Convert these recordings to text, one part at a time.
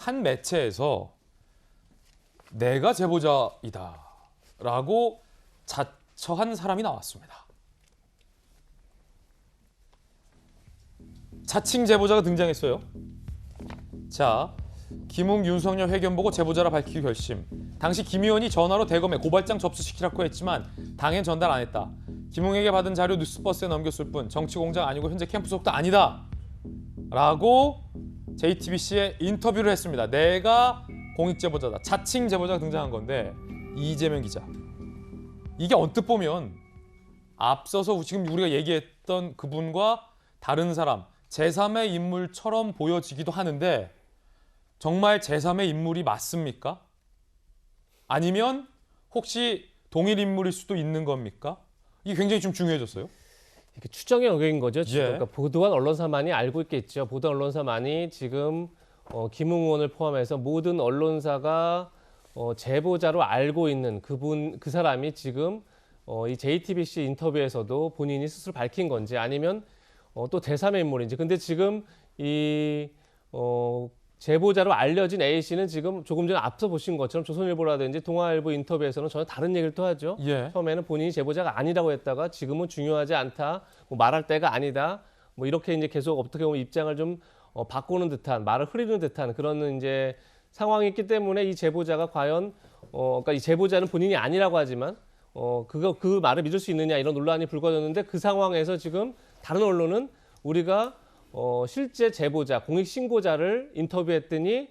한 매체에서 내가 제보자이다라고 자처한 사람이 나왔습니다. 자칭 제보자가 등장했어요. 자, 김웅 윤석열 회견 보고 제보자라 밝히기 결심. 당시 김 의원이 전화로 대검에 고발장 접수시키라고 했지만 당엔 전달 안 했다. 김웅에게 받은 자료 뉴스버스에 넘겼을 뿐 정치 공작 아니고 현재 캠프 속도 아니다. 라고 JTBC에 인터뷰를 했습니다. 내가 공익 제보자다. 자칭 제보자가 등장한 건데 이재명 기자. 이게 언뜻 보면 앞서서 지금 우리가 얘기했던 그분과 다른 사람, 제3의 인물처럼 보여지기도 하는데 정말 제3의 인물이 맞습니까? 아니면 혹시 동일 인물일 수도 있는 겁니까? 이게 굉장히 좀 중요해졌어요. 이게 추정의 영역인 거죠. 지금. 예. 그러니까 보도한 언론사만이 알고 있겠죠. 보도한 언론사만이 지금 김웅 의원을 포함해서 모든 언론사가 제보자로 알고 있는 그 사람이 지금 이 JTBC 인터뷰에서도 본인이 스스로 밝힌 건지 아니면 또 제3의 인물인지. 근데 지금 이 제보자로 알려진 A 씨는 지금 조금 전에 앞서 보신 것처럼 조선일보라든지 동아일보 인터뷰에서는 전혀 다른 얘기를 또 하죠. 예. 처음에는 본인이 제보자가 아니라고 했다가 지금은 중요하지 않다, 뭐 말할 때가 아니다, 뭐 이렇게 이제 계속 어떻게 보면 입장을 좀 바꾸는 듯한, 말을 흐리는 듯한 그런 이제 상황이 있기 때문에 이 제보자가 과연 그러니까 이 제보자는 본인이 아니라고 하지만 그 말을 믿을 수 있느냐 이런 논란이 불거졌는데 그 상황에서 지금 다른 언론은 우리가 실제 제보자, 공익신고자를 인터뷰했더니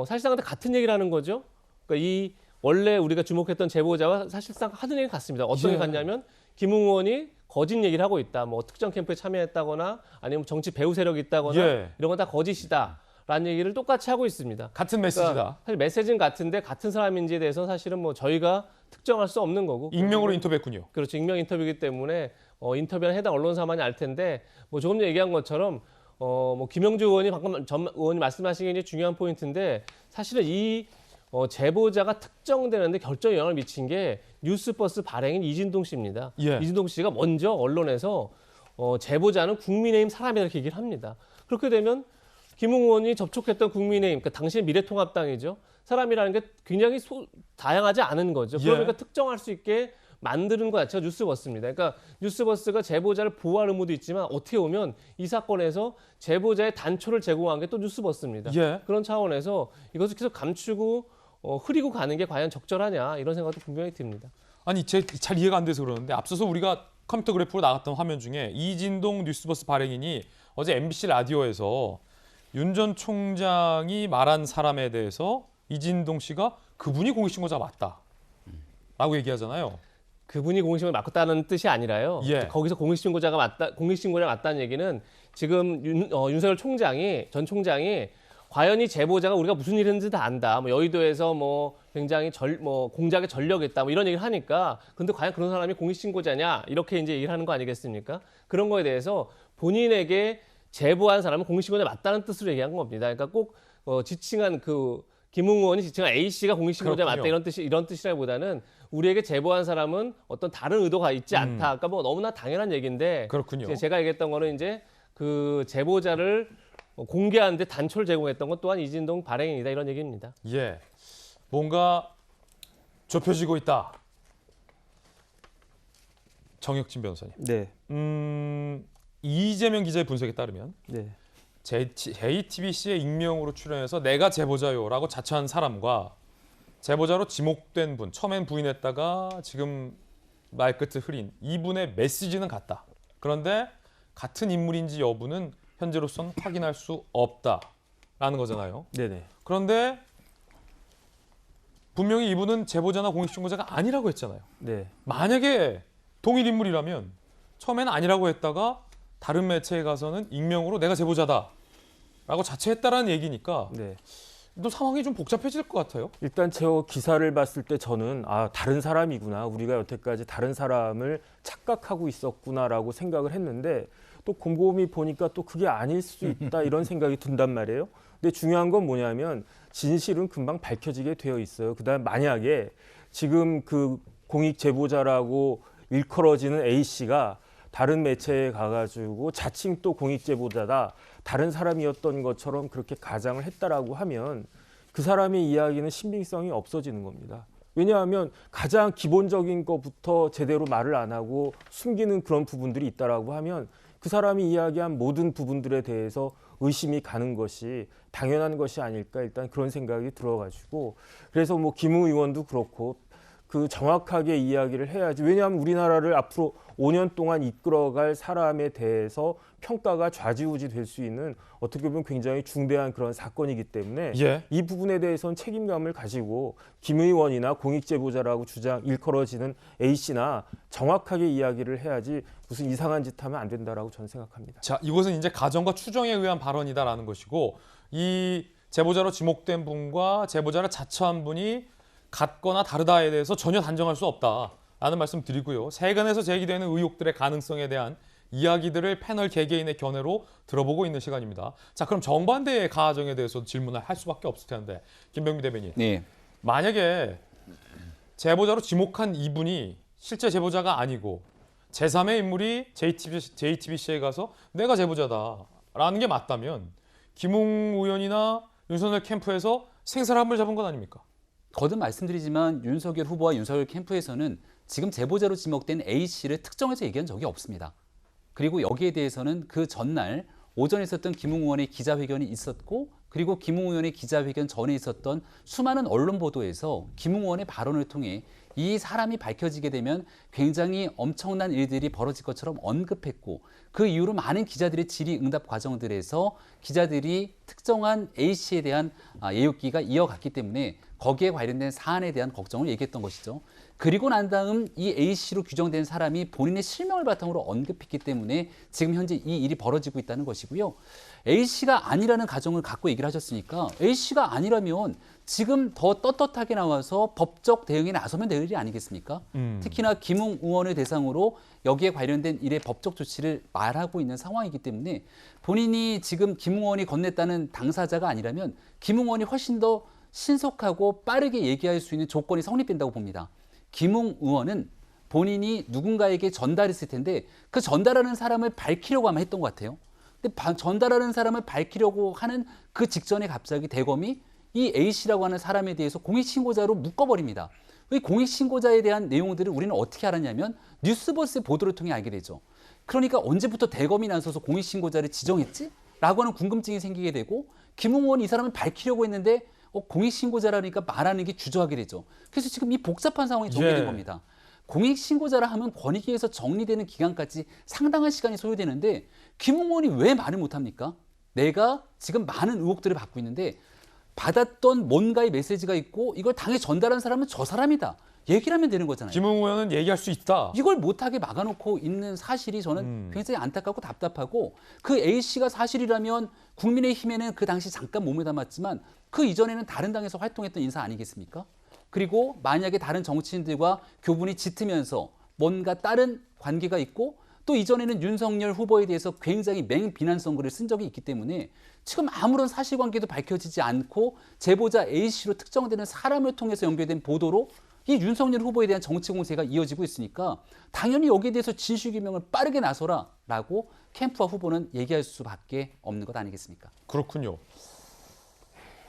사실상 같은 얘기를 하는 거죠. 그러니까 이 원래 우리가 주목했던 제보자와 사실상 하는 얘기 같습니다. 어떤 게 같냐면 김웅 의원이 거짓 얘기를 하고 있다. 뭐 특정 캠프에 참여했다거나 아니면 정치 배후 세력이 있다거나 이런 건 다 거짓이다라는 얘기를 똑같이 하고 있습니다. 같은 메시지다. 그러니까 사실 메시지는 같은데 같은 사람인지에 대해서는 사실은 뭐 저희가 특정할 수 없는 거고. 익명으로 인터뷰했군요. 그렇죠. 익명 인터뷰이기 때문에 인터뷰는 해당 언론사만이 알 텐데 뭐 조금 전에 얘기한 것처럼 뭐 김영주 의원이 방금 전 의원이 말씀하신 게 이제 중요한 포인트인데 사실은 이 제보자가 특정되는데 결정 영향을 미친 게 뉴스버스 발행인 이진동 씨입니다. 예. 이진동 씨가 먼저 언론에서 제보자는 국민의힘 사람이다 이렇게 얘기를 합니다. 그렇게 되면 김웅 의원이 접촉했던 국민의힘, 그러니까 당시의 미래통합당이죠. 사람이라는 게 굉장히 다양하지 않은 거죠. 그러니까 특정할 수 있게 만드는 것 자체가 뉴스버스입니다. 그러니까 뉴스버스가 제보자를 보호할 의무도 있지만 어떻게 보면 이 사건에서 제보자의 단초를 제공한 게 또 뉴스버스입니다. 예. 그런 차원에서 이것을 계속 감추고 흐리고 가는 게 과연 적절하냐 이런 생각도 분명히 듭니다. 아니 잘 이해가 안 돼서 그러는데 앞서서 우리가 컴퓨터 그래프로 나갔던 화면 중에 이진동 뉴스버스 발행인이 어제 MBC 라디오에서 윤 전 총장이 말한 사람에 대해서 이진동 씨가 그분이 공익신고자 맞다라고 얘기하잖아요. 그분이 공익신고를 맡았다는 뜻이 아니라요. 예. 거기서 공익신고자가 맞다는 얘기는 지금 윤석열 전 총장이 과연 이 제보자가 우리가 무슨 일 했는지 다 안다. 뭐 여의도에서 뭐 굉장히 공작에 전력했다. 뭐 이런 얘기를 하니까 근데 과연 그런 사람이 공익신고자냐 이렇게 이제 얘기를 하는 거 아니겠습니까? 그런 거에 대해서 본인에게 제보한 사람은 공익신고자 맞다는 뜻으로 얘기한 겁니다. 그러니까 꼭 지칭한 김웅 의원이 지칭한 A 씨가 공익신고자 맞다 이런 뜻이라기보다는 우리에게 제보한 사람은 어떤 다른 의도가 있지 않다. 그러니까 뭐 너무나 당연한 얘기인데 그렇군요. 제가 얘기했던 거는 이제 그 제보자를 공개하는데 단초를 제공했던 것 또한 이진동 발행인이다 이런 얘기입니다. 예, 뭔가 좁혀지고 있다. 정혁진 변호사님. 네. 이재명 기자의 분석에 따르면 네. JTBC의 익명으로 출연해서 내가 제보자요라고 자처한 사람과 제보자로 지목된 분, 처음엔 부인했다가 지금 말끝을 흐린 이분의 메시지는 같다. 그런데 같은 인물인지 여부는 현재로선 확인할 수 없다라는 거잖아요. 네네. 그런데 분명히 이분은 제보자나 공익신고자가 아니라고 했잖아요. 네. 만약에 동일 인물이라면 처음에는 아니라고 했다가 다른 매체에 가서는 익명으로 내가 제보자다라고 자처했다라는 얘기니까 네. 또 상황이 좀 복잡해질 것 같아요. 일단 저 기사를 봤을 때 저는 다른 사람이구나. 우리가 여태까지 다른 사람을 착각하고 있었구나라고 생각을 했는데 또 곰곰이 보니까 또 그게 아닐 수 있다 이런 생각이 든단 말이에요. 근데 중요한 건 뭐냐면 진실은 금방 밝혀지게 되어 있어요. 그다음 만약에 지금 그 공익 제보자라고 일컬어지는 A 씨가 다른 매체에 가가지고 자칭 또 공익 제보자다 다른 사람이었던 것처럼 그렇게 가장을 했다라고 하면 그 사람의 이야기는 신빙성이 없어지는 겁니다. 왜냐하면 가장 기본적인 것부터 제대로 말을 안 하고 숨기는 그런 부분들이 있다라고 하면 그 사람이 이야기한 모든 부분들에 대해서 의심이 가는 것이 당연한 것이 아닐까 일단 그런 생각이 들어가지고 그래서 뭐 김웅 의원도 그렇고 그 정확하게 이야기를 해야지. 왜냐하면 우리나라를 앞으로 5년 동안 이끌어갈 사람에 대해서 평가가 좌지우지 될 수 있는 어떻게 보면 굉장히 중대한 그런 사건이기 때문에 예. 이 부분에 대해서는 책임감을 가지고 김 의원이나 공익제보자라고 일컬어지는 A 씨나 정확하게 이야기를 해야지 무슨 이상한 짓 하면 안 된다라고 저는 생각합니다. 자, 이것은 이제 가정과 추정에 의한 발언이다라는 것이고 이 제보자로 지목된 분과 제보자를 자처한 분이 같거나 다르다에 대해서 전혀 단정할 수 없다라는 말씀 드리고요. 세간에서 제기되는 의혹들의 가능성에 대한 이야기들을 패널 개개인의 견해로 들어보고 있는 시간입니다. 자, 그럼 정반대의 가정에 대해서 질문을 할 수밖에 없을 텐데 김병미 대변인. 네. 만약에 제보자로 지목한 이분이 실제 제보자가 아니고 제3의 인물이 JTBC에 가서 내가 제보자다라는 게 맞다면 김웅 의원이나 윤석열 캠프에서 생사람을 잡은 건 아닙니까? 거듭 말씀드리지만 윤석열 후보와 윤석열 캠프에서는 지금 제보자로 지목된 A 씨를 특정해서 얘기한 적이 없습니다. 그리고 여기에 대해서는 그 전날 오전에 있었던 김웅 의원의 기자회견이 있었고 그리고 김웅 의원의 기자회견 전에 있었던 수많은 언론 보도에서 김웅 의원의 발언을 통해 이 사람이 밝혀지게 되면 굉장히 엄청난 일들이 벌어질 것처럼 언급했고 그 이후로 많은 기자들의 질의응답 과정들에서 기자들이 특정한 A 씨에 대한 예욕기가 이어갔기 때문에 거기에 관련된 사안에 대한 걱정을 얘기했던 것이죠. 그리고 난 다음 이 A 씨로 규정된 사람이 본인의 실명을 바탕으로 언급했기 때문에 지금 현재 이 일이 벌어지고 있다는 것이고요. A 씨가 아니라는 가정을 갖고 얘기를 하셨으니까 A 씨가 아니라면 지금 더 떳떳하게 나와서 법적 대응에 나서면 될 일이 아니겠습니까? 특히나 김웅 의원을 대상으로 여기에 관련된 일의 법적 조치를 말하고 있는 상황이기 때문에 본인이 지금 김웅 의원이 건넸다는 당사자가 아니라면 김웅 의원이 훨씬 더 신속하고 빠르게 얘기할 수 있는 조건이 성립된다고 봅니다. 김웅 의원은 본인이 누군가에게 전달했을 텐데 그 전달하는 사람을 밝히려고 아마 했던 것 같아요. 근데 전달하는 사람을 밝히려고 하는 그 직전에 갑자기 대검이 이 A씨라고 하는 사람에 대해서 공익신고자로 묶어버립니다. 이 공익신고자에 대한 내용들을 우리는 어떻게 알았냐면 뉴스버스의 보도를 통해 알게 되죠. 그러니까 언제부터 대검이 나서서 공익신고자를 지정했지? 라고 하는 궁금증이 생기게 되고 김웅 의원이 이 사람을 밝히려고 했는데 공익신고자라니까 말하는 게 주저하게 되죠. 그래서 지금 이 복잡한 상황이 전개된 겁니다. 공익신고자라 하면 권익위에서 정리되는 기간까지 상당한 시간이 소요되는데 김웅 의원이 왜 말을 못합니까? 내가 지금 많은 의혹들을 받고 있는데 받았던 뭔가의 메시지가 있고 이걸 당에 전달한 사람은 저 사람이다. 얘기를 하면 되는 거잖아요. 김웅 의원은 얘기할 수 있다. 이걸 못하게 막아놓고 있는 사실이 저는 굉장히 안타깝고 답답하고 그 A씨가 사실이라면 국민의힘에는 그 당시 잠깐 몸을 담았지만 그 이전에는 다른 당에서 활동했던 인사 아니겠습니까? 그리고 만약에 다른 정치인들과 교분이 짙으면서 뭔가 다른 관계가 있고 또 이전에는 윤석열 후보에 대해서 굉장히 맹비난성 글을 쓴 적이 있기 때문에 지금 아무런 사실관계도 밝혀지지 않고 제보자 A씨로 특정되는 사람을 통해서 연결된 보도로 이 윤석열 후보에 대한 정치 공세가 이어지고 있으니까 당연히 여기에 대해서 진실규명을 빠르게 나서라라고 캠프와 후보는 얘기할 수밖에 없는 것 아니겠습니까? 그렇군요.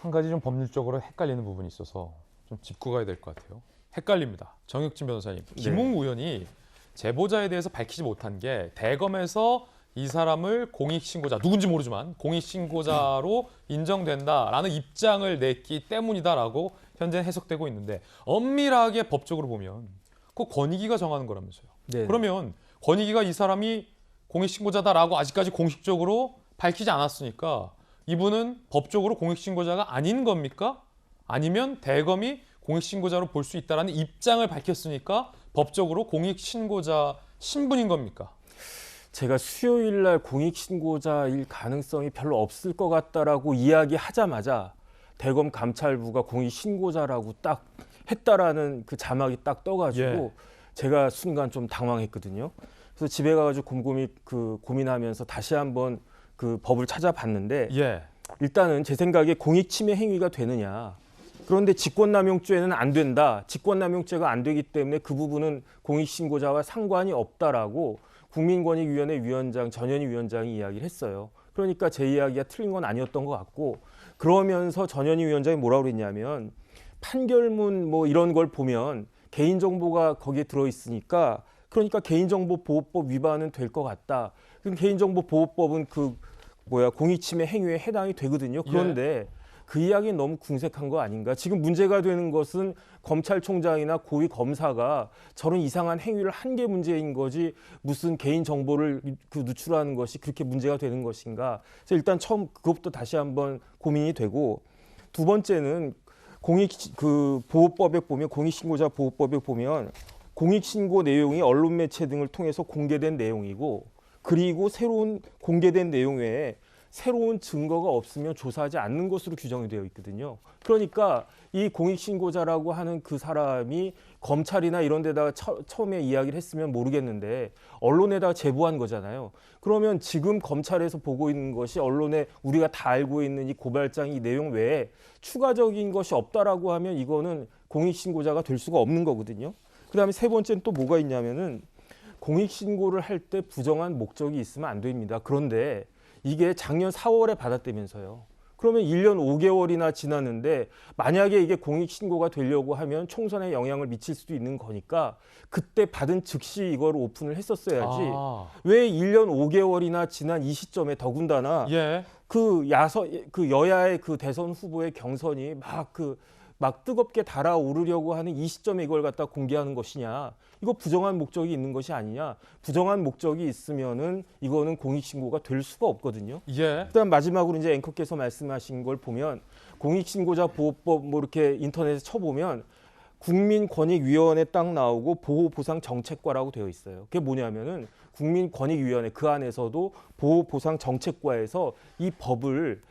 한 가지 좀 법률적으로 헷갈리는 부분이 있어서 좀 짚고 가야 될 것 같아요. 헷갈립니다. 정혁진 변호사님. 김웅 의원이 제보자에 대해서 밝히지 못한 게 대검에서 이 사람을 공익신고자, 누군지 모르지만 공익신고자로 인정된다라는 입장을 냈기 때문이다라고 현재 해석되고 있는데 엄밀하게 법적으로 보면 그 권익위가 정하는 거라면서요. 네. 그러면 권익위가 이 사람이 공익신고자다라고 아직까지 공식적으로 밝히지 않았으니까 이분은 법적으로 공익신고자가 아닌 겁니까? 아니면 대검이 공익신고자로 볼 수 있다라는 입장을 밝혔으니까 법적으로 공익신고자 신분인 겁니까? 제가 수요일 날 공익신고자일 가능성이 별로 없을 것 같다라고 이야기하자마자 대검 감찰부가 공익신고자라고 딱 했다라는 그 자막이 딱 떠가지고 제가 순간 좀 당황했거든요. 그래서 집에 가가지고 곰곰이 고민하면서 다시 한번 그 법을 찾아봤는데 일단은 제 생각에 공익침해 행위가 되느냐. 그런데 직권남용죄는 안 된다. 직권남용죄가 안 되기 때문에 그 부분은 공익신고자와 상관이 없다라고 국민권익위원회 위원장 전현희 위원장이 이야기를 했어요. 그러니까 제 이야기가 틀린 건 아니었던 것 같고 그러면서 전현희 위원장이 뭐라고 그랬냐면 판결문 뭐 이런 걸 보면 개인정보가 거기에 들어있으니까 그러니까 개인정보보호법 위반은 될 것 같다. 그럼 개인정보보호법은 공익침해 행위에 해당이 되거든요. 그런데 그 이야기는 너무 궁색한 거 아닌가? 지금 문제가 되는 것은 검찰총장이나 고위 검사가 저런 이상한 행위를 한 게 문제인 거지 무슨 개인 정보를 누출하는 것이 그렇게 문제가 되는 것인가? 그래서 일단 처음 그것부터 다시 한번 고민이 되고 두 번째는 보호법에 보면 공익신고자 보호법에 보면 공익신고 내용이 언론 매체 등을 통해서 공개된 내용이고 그리고 새로운 공개된 내용 외에 새로운 증거가 없으면 조사하지 않는 것으로 규정이 되어 있거든요. 그러니까 이 공익신고자라고 하는 그 사람이 검찰이나 이런 데다가 처음에 이야기를 했으면 모르겠는데 언론에다가 제보한 거잖아요. 그러면 지금 검찰에서 보고 있는 것이 언론에 우리가 다 알고 있는 이 고발장 이 내용 외에 추가적인 것이 없다라고 하면 이거는 공익신고자가 될 수가 없는 거거든요. 그다음에 세 번째는 또 뭐가 있냐면은 공익신고를 할 때 부정한 목적이 있으면 안 됩니다. 그런데 이게 작년 4월에 받았다면서요. 그러면 1년 5개월이나 지났는데 만약에 이게 공익신고가 되려고 하면 총선에 영향을 미칠 수도 있는 거니까 그때 받은 즉시 이걸 오픈을 했었어야지. 왜 1년 5개월이나 지난 이 시점에 더군다나 그 여야의 그 대선 후보의 경선이 막 뜨겁게 달아오르려고 하는 이 시점에 이걸 갖다 공개하는 것이냐. 이거 부정한 목적이 있는 것이 아니냐. 부정한 목적이 있으면은 이거는 공익신고가 될 수가 없거든요. 일단 마지막으로 이제 앵커께서 말씀하신 걸 보면 공익신고자 보호법 뭐 이렇게 인터넷에 쳐보면 국민권익위원회 딱 나오고 보호보상정책과라고 되어 있어요. 그게 뭐냐면은 국민권익위원회 그 안에서도 보호보상정책과에서 이 법을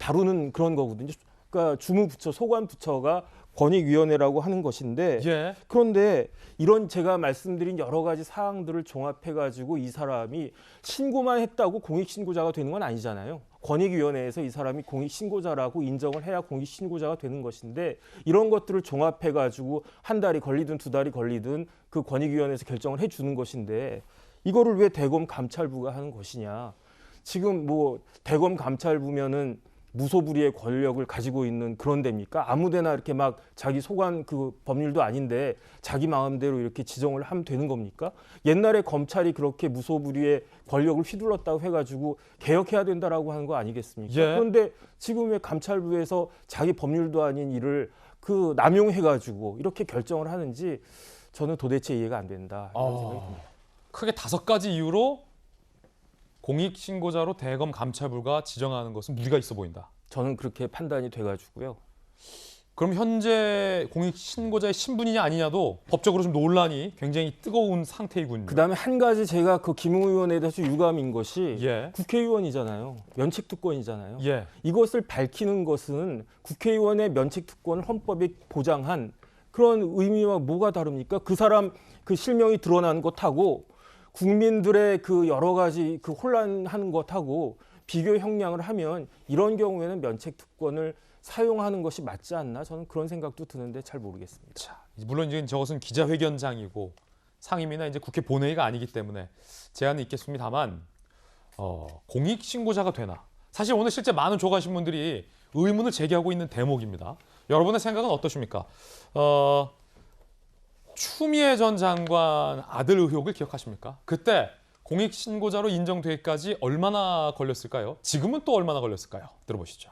다루는 그런 거거든요. 그러니까 주무부처, 소관부처가 권익위원회라고 하는 것인데 그런데 이런 제가 말씀드린 여러 가지 사항들을 종합해가지고 이 사람이 신고만 했다고 공익신고자가 되는 건 아니잖아요. 권익위원회에서 이 사람이 공익신고자라고 인정을 해야 공익신고자가 되는 것인데 이런 것들을 종합해가지고 한 달이 걸리든 두 달이 걸리든 그 권익위원회에서 결정을 해주는 것인데 이거를 왜 대검 감찰부가 하는 것이냐. 지금 뭐 대검 감찰부면은 무소불위의 권력을 가지고 있는 그런 데입니까? 아무데나 이렇게 막 자기 소관 그 법률도 아닌데 자기 마음대로 이렇게 지정을 하면 되는 겁니까? 옛날에 검찰이 그렇게 무소불위의 권력을 휘둘렀다고 해가지고 개혁해야 된다라고 하는 거 아니겠습니까? 그런데 지금 왜 감찰부에서 자기 법률도 아닌 일을 남용해가지고 이렇게 결정을 하는지 저는 도대체 이해가 안 된다 이런 생각이 듭니다. 크게 5가지 이유로 공익신고자로 대검 감찰부가 지정하는 것은 무리가 있어 보인다. 저는 그렇게 판단이 돼가지고요. 그럼 현재 공익신고자의 신분이냐 아니냐도 법적으로 좀 논란이 굉장히 뜨거운 상태이군요. 그다음에 한 가지 제가 김웅 의원에 대해서 유감인 것이 국회의원이잖아요. 면책특권이잖아요. 이것을 밝히는 것은 국회의원의 면책특권을 헌법에 보장한 그런 의미와 뭐가 다릅니까? 그 사람 그 실명이 드러난 것하고 국민들의 그 여러 가지 그 혼란하는 것하고 비교 형량을 하면 이런 경우에는 면책특권을 사용하는 것이 맞지 않나 저는 그런 생각도 드는데 잘 모르겠습니다. 자, 물론 이제 저것은 기자회견장이고 상임이나 이제 국회 본회의가 아니기 때문에 제한은 있겠습니다만 공익신고자가 되나? 사실 오늘 실제 많은 조간신문들이 의문을 제기하고 있는 대목입니다. 여러분의 생각은 어떠십니까? 추미애 전 장관 아들 의혹을 기억하십니까? 그때 공익신고자로 인정되기까지 얼마나 걸렸을까요? 지금은 또 얼마나 걸렸을까요? 들어보시죠.